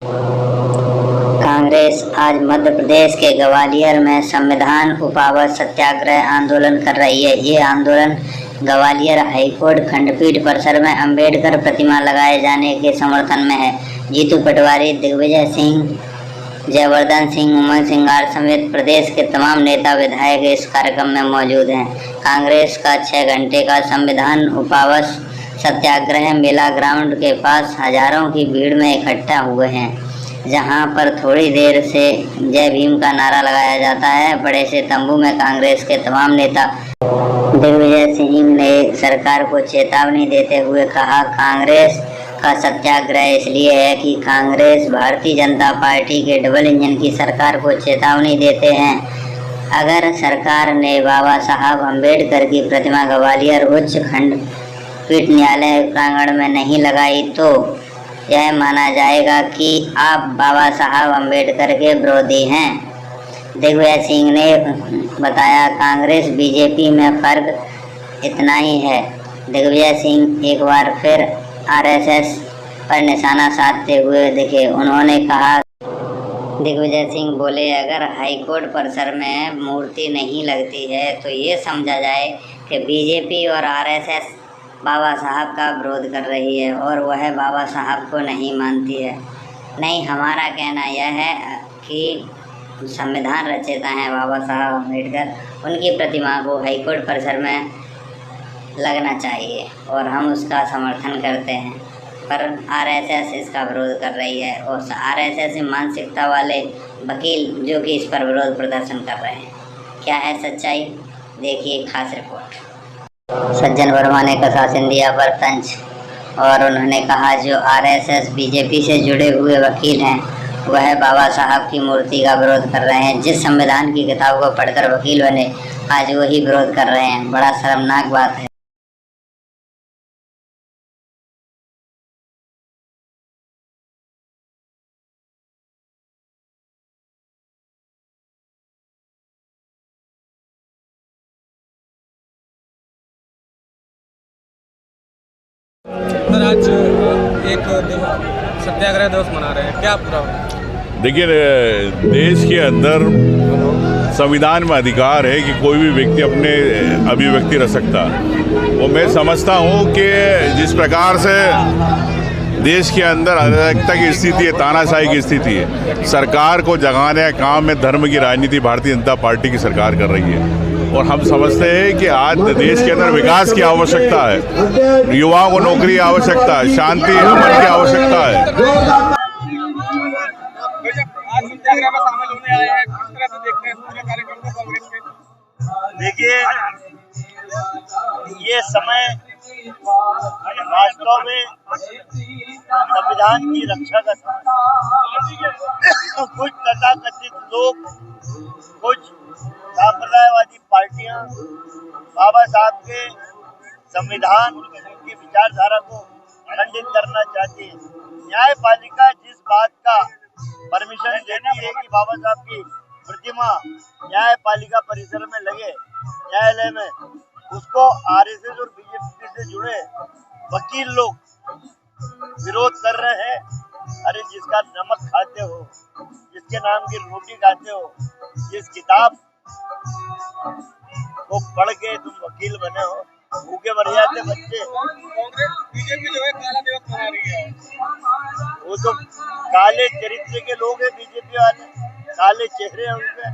कांग्रेस आज मध्य प्रदेश के ग्वालियर में संविधान उपवास सत्याग्रह आंदोलन कर रही है। ये आंदोलन ग्वालियर हाईकोर्ट खंडपीठ परिसर में अंबेडकर प्रतिमा लगाए जाने के समर्थन में है। जीतू पटवारी, दिग्विजय सिंह, जयवर्धन सिंह, उमंग सिंगार समेत प्रदेश के तमाम नेता विधायक इस कार्यक्रम में मौजूद हैं। कांग्रेस का 6 घंटे का संविधान उपवास सत्याग्रह मेला ग्राउंड के पास हजारों की भीड़ में इकट्ठा हुए हैं, जहां पर थोड़ी देर से जय भीम का नारा लगाया जाता है। बड़े से तंबू में कांग्रेस के तमाम नेता दिग्विजय सिंह ने सरकार को चेतावनी देते हुए कहा, कांग्रेस का सत्याग्रह इसलिए है कि कांग्रेस भारतीय जनता पार्टी के डबल इंजन की सरकार को चेतावनी देते हैं। अगर सरकार ने बाबा साहब अम्बेडकर की प्रतिमा ग्वालियर उच्च खंडपीठ न्यायालय प्रांगण में नहीं लगाई तो यह माना जाएगा कि आप बाबा साहब अम्बेडकर के विरोधी हैं। दिग्विजय सिंह ने बताया, कांग्रेस बीजेपी में फर्क इतना ही है। दिग्विजय सिंह एक बार फिर आरएसएस पर निशाना साधते हुए दिखे। उन्होंने कहा, दिग्विजय सिंह बोले, अगर हाईकोर्ट परिसर में मूर्ति नहीं लगती है तो ये समझा जाए कि बीजेपी और आरएसएस बाबा साहब का विरोध कर रही है और वह बाबा साहब को नहीं मानती है। नहीं, हमारा कहना यह है कि संविधान रचयिता हैं बाबा साहब अम्बेडकर, उनकी प्रतिमा को हाईकोर्ट परिसर में लगना चाहिए और हम उसका समर्थन करते हैं। पर आरएसएस इसका विरोध कर रही है और आरएसएस मानसिकता वाले वकील जो कि इस पर विरोध प्रदर्शन कर रहे हैं। क्या है सच्चाई, देखिए खास रिपोर्ट। सज्जन वर्मा ने कसा सिंधिया पर तंज और उन्होंने कहा, जो आरएसएस बीजेपी से जुड़े हुए वकील हैं वह बाबा साहब की मूर्ति का विरोध कर रहे हैं। जिस संविधान की किताब को पढ़कर वकील बने आज वही विरोध कर रहे हैं। बड़ा शर्मनाक बात है। सर, आज एक सत्याग्रह दिवस मना रहे हैं, क्या पूरा? देखिए, देश के अंदर संविधान में अधिकार है कि कोई भी व्यक्ति अपने अभिव्यक्ति रख सकता है। वो मैं समझता हूँ कि जिस प्रकार से देश के अंदर अराजकता की स्थिति है, तानाशाही की स्थिति है, सरकार को जगाने का काम में धर्म की राजनीति भारतीय जनता पार्टी की सरकार कर रही है। और हम समझते हैं कि आज देश के अंदर विकास की आवश्यकता है, युवाओं को नौकरी की आवश्यकता है, शांति अमन की आवश्यकता है। आज सत्याग्रह में शामिल होने आए हैं, किस तरह से देखते हैं पूरे कार्यक्रम को कांग्रेस के? देखिए, ये समय वास्तव में संविधान की रक्षा का समय। कुछ तथाकथित लोग, कुछ सांप्रदायवादी पार्टियां बाबा साहब के संविधान की विचारधारा को खंडित करना चाहती है। न्यायपालिका जिस बात का परमिशन देती है कि बाबा साहब की प्रतिमा न्यायपालिका परिसर में लगे, न्यायालय में, उसको आरएसएस और बीजेपी से जुड़े वकील लोग विरोध कर रहे हैं। अरे, जिसका नमक खाते हो, जिसके नाम की रोटी खाते हो, जिस किताब को पढ़ के तुम वकील बने हो, भूखे मर जाते बच्चे। कांग्रेस बीजेपी जो है काला दिवस मना रही है। वो तो काले चरित्र के लोग हैं बीजेपी वाले, काले चेहरे हैं उनके।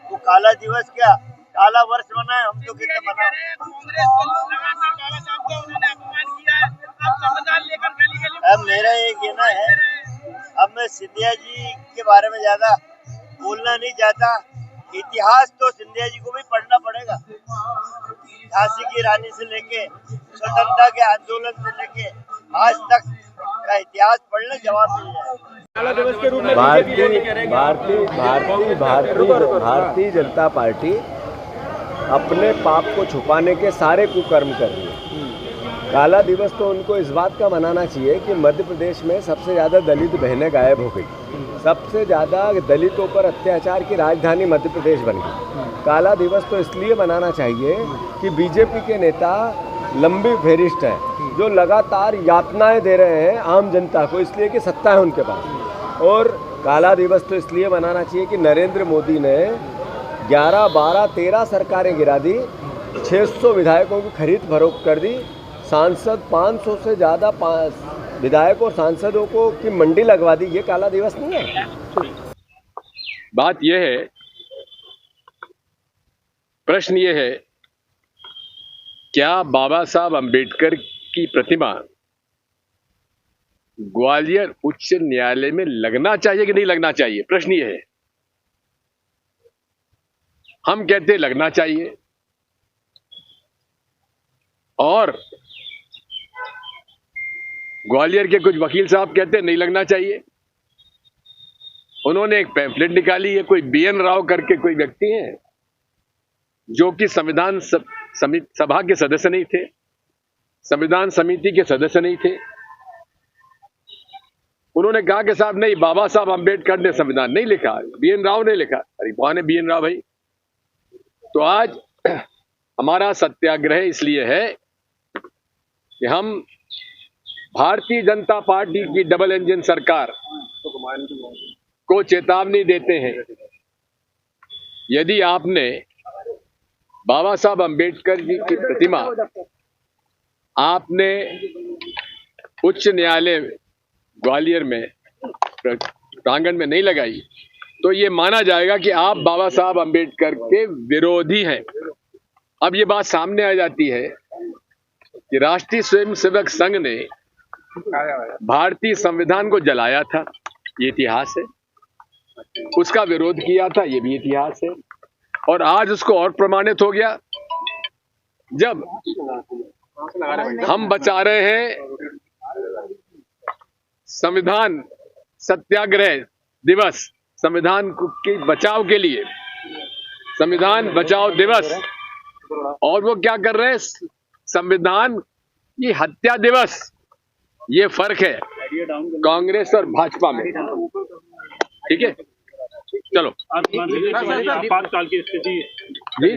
वो काला दिवस क्या, काला वर्ष मनाए, हम तो कितने मनाए। अब मेरा ये कहना है, अब मैं सिंधिया जी के बारे में ज्यादा बोलना नहीं चाहता। इतिहास तो सिंधिया जी को भी पढ़ना पड़ेगा। झांसी की रानी से लेके स्वतंत्रता के आंदोलन से लेके आज तक का इतिहास पढ़ने जवाब मिल जाए। भारतीय जनता पार्टी अपने पाप को छुपाने के सारे कुकर्म कर रही है। काला दिवस तो उनको इस बात का मनाना चाहिए कि मध्य प्रदेश में सबसे ज़्यादा दलित बहनें गायब हो गई, सबसे ज़्यादा दलितों पर अत्याचार की राजधानी मध्य प्रदेश बन गई। काला दिवस तो इसलिए मनाना चाहिए कि बीजेपी के नेता लंबी फेरिस्ट हैं जो लगातार यातनाएं दे रहे हैं आम जनता को, इसलिए कि सत्ता है उनके पास। और काला दिवस तो इसलिए मनाना चाहिए कि नरेंद्र मोदी ने 11, 12, 13 सरकारें गिरा दी, 600 विधायकों की खरीद फरोख्त कर दी, सांसद 500 से ज़्यादा विधायकों और सांसदों को की मंडी लगवा दी। ये काला दिवस नहीं है। बात यह है, प्रश्न ये है, क्या बाबा साहब अंबेडकर की प्रतिमा ग्वालियर उच्च न्यायालय में लगना चाहिए कि नहीं लगना चाहिए? प्रश्न ये है। हम कहते हैं लगना चाहिए, और ग्वालियर के कुछ वकील साहब कहते हैं नहीं लगना चाहिए। उन्होंने एक पैम्फलेट निकाली है, कोई BN राव करके कोई व्यक्ति हैं जो कि संविधान सभा के सदस्य नहीं थे, संविधान समिति के सदस्य नहीं थे। उन्होंने कहा कि साहब नहीं, बाबा साहब अंबेडकर ने संविधान नहीं लिखा, BN राव ने लिखा। अरे कौन है BN राव भाई? तो आज हमारा सत्याग्रह इसलिए है कि हम भारतीय जनता पार्टी की डबल इंजन सरकार को चेतावनी देते हैं, यदि आपने बाबा साहब अंबेडकर जी की प्रतिमा आपने उच्च न्यायालय ग्वालियर में प्रांगण में नहीं लगाई, तो ये माना जाएगा कि आप बाबा साहब अंबेडकर के विरोधी हैं। अब ये बात सामने आ जाती है कि राष्ट्रीय स्वयंसेवक संघ ने भारतीय संविधान को जलाया था, ये इतिहास है, उसका विरोध किया था, ये भी इतिहास है, और आज उसको और प्रमाणित हो गया जब हम बचा रहे हैं संविधान सत्याग्रह दिवस, संविधान के बचाव के लिए संविधान बचाओ दिवस, और वो क्या कर रहे हैं? संविधान की हत्या दिवस। ये फर्क है कांग्रेस और भाजपा में। ठीक है, चलो। आपातकाल की स्थिति जी